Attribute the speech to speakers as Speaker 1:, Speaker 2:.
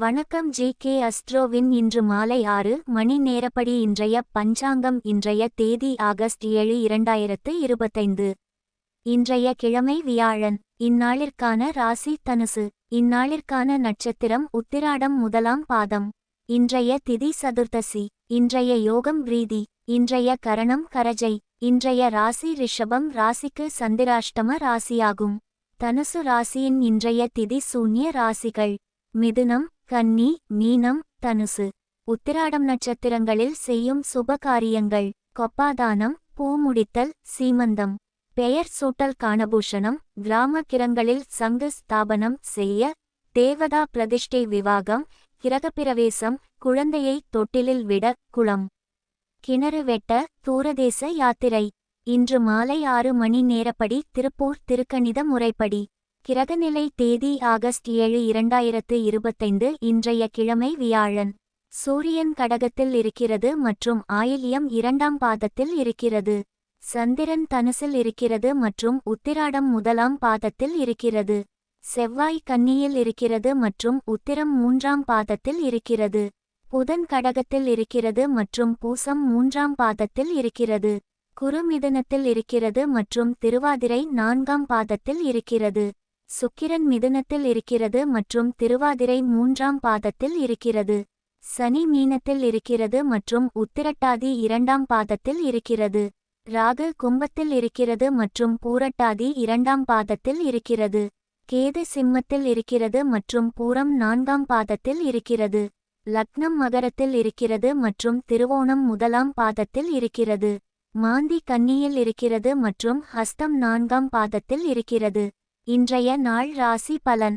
Speaker 1: வணக்கம் ஜி.கே. அஸ்ட்ரோவின் இன்று மாலை 6 மணி நேரப்படி இன்றைய பஞ்சாங்கம். இன்றைய தேதி ஆகஸ்ட் 7, 2025. இன்றைய கிழமை வியாழன். இந்நாளிற்கான ராசி தனுசு. இந்நாளிற்கான நட்சத்திரம் உத்திராடம் முதலாம் பாதம். இன்றைய திதி சதுர்த்தசி. இன்றைய யோகம் பிரீதி. இன்றைய கரணம் கரஜை. இன்றைய ராசி ரிஷபம். ராசிக்கு சந்திராஷ்டம ராசியாகும். தனுசு ராசியின் இன்றைய திதி சூன்ய ராசிகள்: மிதுனம், கன்னி, மீனம், தனுசு. உத்திராடம் நட்சத்திரங்களில் செய்யும் சுப காரியங்கள்: கொப்பாதானம், பூ முடித்தல், சீமந்தம், பெயர் சூட்டல், காணபூஷணம், கிராம கிரங்களில் சங்கு ஸ்தாபனம் செய்ய, தேவதா பிரதிஷ்டை, விவாகம், கிரகப்பிரவேசம், குழந்தையை தொட்டிலில் விட, குளம் கிணறு வெட்ட, தூரதேச யாத்திரை. இன்று மாலை 6 மணி நேரப்படி திருப்பூர் திருக்கணித முறைப்படி. கிரகநிலை தேதி ஆகஸ்ட் 7, 2025. இன்றைய கிழமை வியாழன். சூரியன் கடகத்தில் இருக்கிறது மற்றும் ஆயில்யம் 2ஆம் பாதத்தில் இருக்கிறது. சந்திரன் தனுசில் இருக்கிறது மற்றும் உத்திராடம் முதலாம் பாதத்தில் இருக்கிறது. செவ்வாய் கன்னியில் இருக்கிறது மற்றும் உத்திரம் 3ஆம் பாதத்தில் இருக்கிறது. புதன் கடகத்தில் இருக்கிறது மற்றும் பூசம் 3ஆம் பாதத்தில் இருக்கிறது. குரு மிதுனத்தில் இருக்கிறது மற்றும் திருவாதிரை 4ஆம் பாதத்தில் இருக்கிறது. சுக்கிரன் மிதுனத்தில் இருக்கிறது மற்றும் திருவாதிரை 3ஆம் பாதத்தில் இருக்கிறது. சனி மீனத்தில் இருக்கிறது மற்றும் உத்திரட்டாதி 2ஆம் பாதத்தில் இருக்கிறது. ராகு கும்பத்தில் இருக்கிறது மற்றும் பூரட்டாதி 2ஆம் பாதத்தில் இருக்கிறது. கேது சிம்மத்தில் இருக்கிறது மற்றும் பூரம் 4ஆம் பாதத்தில் இருக்கிறது. லக்னம் மகரத்தில் இருக்கிறது மற்றும் திருவோணம் முதலாம் பாதத்தில் இருக்கிறது. மாந்தி கன்னியில் இருக்கிறது மற்றும் ஹஸ்தம் 4ஆம் பாதத்தில் இருக்கிறது. இன்றைய நாள் ராசி பலன்.